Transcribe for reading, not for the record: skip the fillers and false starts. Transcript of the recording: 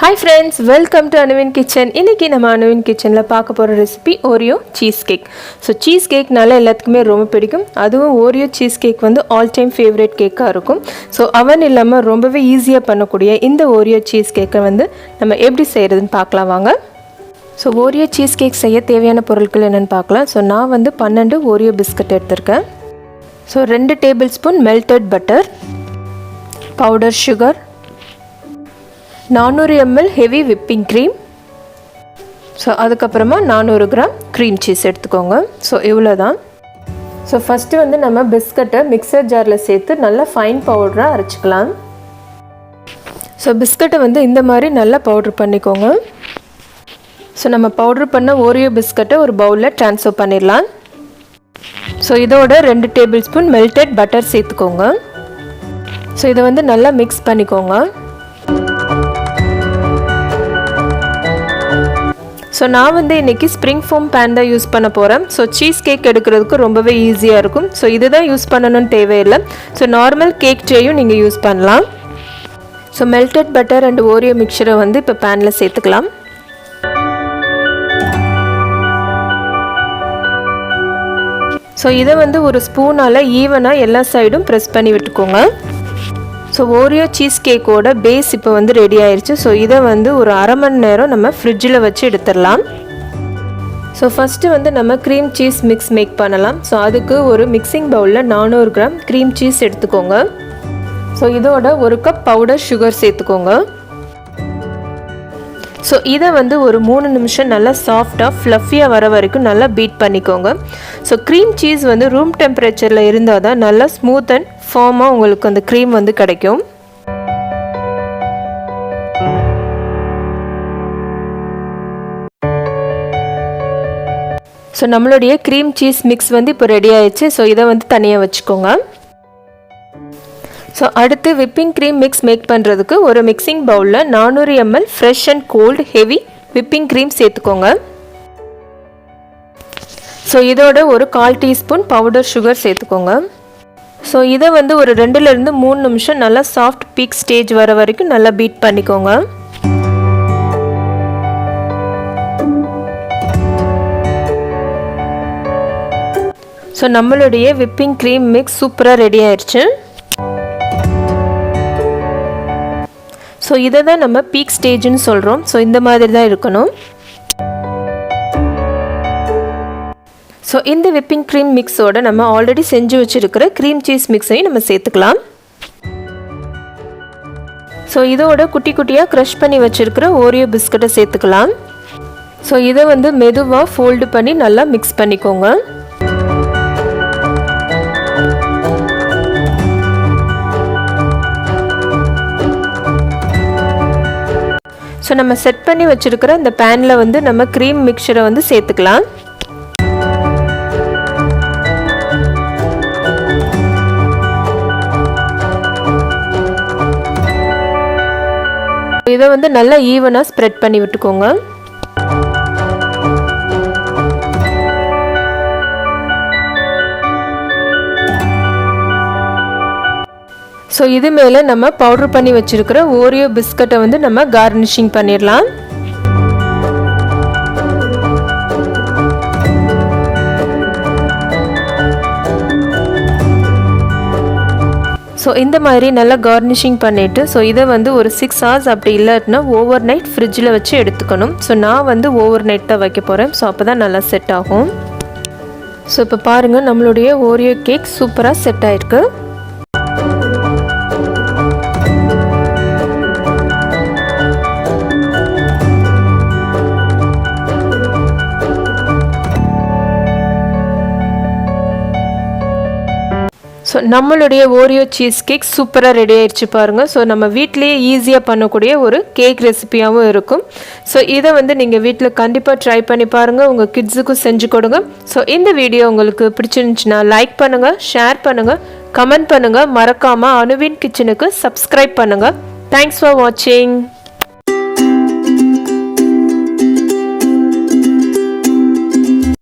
Hi friends, welcome to Anuvi's Kitchen. இன்னைக்கு நம்ம Anuvi's Kitchenல பார்க்க போற recipe Oreo cheesecake. So cheesecake நால எல்லாத்துக்குமே ரொம்ப பிடிக்கும். அதுவும் Oreo cheesecake வந்து all time favorite கேக்கா இருக்கும். So அவன் இல்லாம ரொம்பவே ஈஸியா பண்ணக்கூடிய இந்த Oreo cheesecake வந்து நம்ம எப்படி செய்யறதுன்னு பார்க்கலாம் வாங்க. So Oreo cheesecake செய்ய தேவையான பொருட்கள் என்னன்னு பார்க்கலாம். So நான் வந்து 12 Oreo biscuit எடுத்துர்க்கேன். So 2 tablespoon melted butter, powder sugar, 400 ml heavy whipping cream. So அதுக்கப்புறமா 400 கிராம் க்ரீம் சீஸ் எடுத்துக்கோங்க. ஸோ இவ்வளோ தான். ஸோ ஃபஸ்ட்டு வந்து நம்ம பிஸ்கட்டை மிக்சர் ஜாரில் சேர்த்து நல்லா ஃபைன் பவுடராக அரைச்சிக்கலாம். ஸோ பிஸ்கட்டை வந்து இந்த மாதிரி நல்லா பவுட்ரு பண்ணிக்கோங்க. ஸோ நம்ம பவுட்ரு பண்ண ஓரியோ பிஸ்கட்டை ஒரு பவுலில் ட்ரான்ஸ்ஃபர் பண்ணிடலாம். ஸோ இதோட 2 டேபிள் ஸ்பூன் மெல்டட் பட்டர் சேர்த்துக்கோங்க. ஸோ இதை வந்து நல்லா மிக்ஸ் பண்ணிக்கோங்க. ஸோ நான் வந்து இன்றைக்கி ஸ்ப்ரிங் ஃபோம் பேன் தான் யூஸ் பண்ண போகிறேன். ஸோ சீஸ் கேக் எடுக்கிறதுக்கு ரொம்பவே ஈஸியாக இருக்கும். ஸோ இது தான் யூஸ் பண்ணணும்னு தேவையில்லை. ஸோ நார்மல் கேக் ட்ரேயும் நீங்கள் யூஸ் பண்ணலாம். So melted butter and Oreo மிக்சரை வந்து இப்போ பேனில் சேர்த்துக்கலாம். ஸோ இதை வந்து ஒரு ஸ்பூனால் ஈவனாக எல்லா சைடும் ப்ரெஸ் பண்ணி விட்டுக்கோங்க. ஸோ ஓரியோ சீஸ் கேக்கோட பேஸ் இப்போ வந்து ரெடி ஆயிடுச்சு. ஸோ இதை வந்து ஒரு அரை மணி நேரம் நம்ம ஃப்ரிட்ஜில் வச்சு எடுத்துடலாம். ஸோ ஃபஸ்ட்டு வந்து நம்ம க்ரீம் சீஸ் மிக்ஸ் மேக் பண்ணலாம். ஸோ அதுக்கு ஒரு மிக்சிங் பவுலில் 400 கிராம் க்ரீம் சீஸ் எடுத்துக்கோங்க. ஸோ இதோட ஒரு கப் பவுடர் சுகர் சேர்த்துக்கோங்க. ஸோ இதை வந்து ஒரு 3 நிமிஷம் நல்லா சாஃப்டாக ஃப்ளஃபியாக வர வரைக்கும் நல்லா பீட் பண்ணிக்கோங்க. ஸோ க்ரீம் சீஸ் வந்து ரூம் டெம்பரேச்சரில் இருந்தால் தான் நல்லா ஸ்மூத் அண்ட் ஃபார்மாக உங்களுக்கு அந்த க்ரீம் வந்து கிடைக்கும். ஸோ நம்மளுடைய க்ரீம் சீஸ் மிக்ஸ் வந்து இப்போ ரெடி ஆயிடுச்சு. ஸோ இதை வந்து தனியாக வச்சுக்கோங்க. ஸோ அடுத்து விப்பிங் க்ரீம் மிக்ஸ் மேக் பண்ணுறதுக்கு ஒரு மிக்சிங் பவுலில் 400 ml fresh and cold heavy whipping cream சேர்த்துக்கோங்க. ஸோ இதோட ஒரு 1/4 டீஸ்பூன் பவுடர் சுகர் சேர்த்துக்கோங்க. ஸோ இதை வந்து ஒரு 2லேருந்து 3 நிமிஷம் நல்லா சாஃப்ட் பீக் ஸ்டேஜ் வர வரைக்கும் நல்லா பீட் பண்ணிக்கோங்க. ஸோ நம்மளுடைய விப்பிங் க்ரீம் மிக்ஸ் சூப்பராக ரெடி ஆயிடுச்சு. ஸோ இதை தான் நம்ம பீக் ஸ்டேஜ்னு சொல்கிறோம். ஸோ இந்த மாதிரி தான் இருக்கணும். ஸோ இந்த விப்பிங் க்ரீம் மிக்ஸோட நம்ம ஆல்ரெடி செஞ்சு வச்சுருக்கிற க்ரீம் சீஸ் மிக்ஸையும் நம்ம சேர்த்துக்கலாம். ஸோ இதோட குட்டி குட்டியாக க்ரஷ் பண்ணி வச்சுருக்கிற ஓரியோ பிஸ்கட்டை சேர்த்துக்கலாம். ஸோ இதை வந்து மெதுவாக ஃபோல்டு பண்ணி நல்லா மிக்ஸ் பண்ணிக்கோங்க. ஸோ நம்ம செட் பண்ணி வச்சுருக்கிற இந்த பேனில் வந்து நம்ம க்ரீம் மிக்சரை வந்து சேர்த்துக்கலாம். இதை வந்து நல்லா ஈவனாக ஸ்ப்ரெட் பண்ணி விட்டுக்கோங்க. ஸோ இது மேலே நம்ம பவுட்ரு பண்ணி வச்சுருக்கிற ஓரியோ பிஸ்கட்டை வந்து நம்ம கார்னிஷிங் பண்ணிடலாம். ஸோ இந்த மாதிரி நல்லா கார்னிஷிங் பண்ணிவிட்டு ஸோ இதை வந்து ஒரு 6 hours அப்படி இல்லாட்டினா ஓவர் நைட் ஃப்ரிட்ஜில் வச்சு எடுத்துக்கணும். ஸோ நான் வந்து ஓவர் நைட் தான் வைக்க போகிறேன். ஸோ அப்போ தான் நல்லா செட் ஆகும். ஸோ இப்போ பாருங்கள், நம்மளுடைய ஓரியோ கேக் சூப்பராக செட் ஆகிருக்கு. ஸோ நம்மளுடைய ஓரியோ சீஸ் கேக் சூப்பராக ரெடி ஆயிடுச்சு பாருங்கள். ஸோ நம்ம வீட்டிலேயே ஈஸியாக பண்ணக்கூடிய ஒரு கேக் ரெசிபியாகவும் இருக்கும். ஸோ இதை வந்து நீங்கள் வீட்டில் கண்டிப்பாக ட்ரை பண்ணி பாருங்கள். உங்கள் கிட்ஸுக்கும் செஞ்சு கொடுங்க. ஸோ இந்த வீடியோ உங்களுக்கு பிடிச்சிருந்துச்சுன்னா லைக் பண்ணுங்கள், ஷேர் பண்ணுங்கள், கமெண்ட் பண்ணுங்கள். மறக்காமல் அனுவின் கிச்சனுக்கு சப்ஸ்கிரைப் பண்ணுங்கள். தேங்க்ஸ் ஃபார் வாட்சிங்.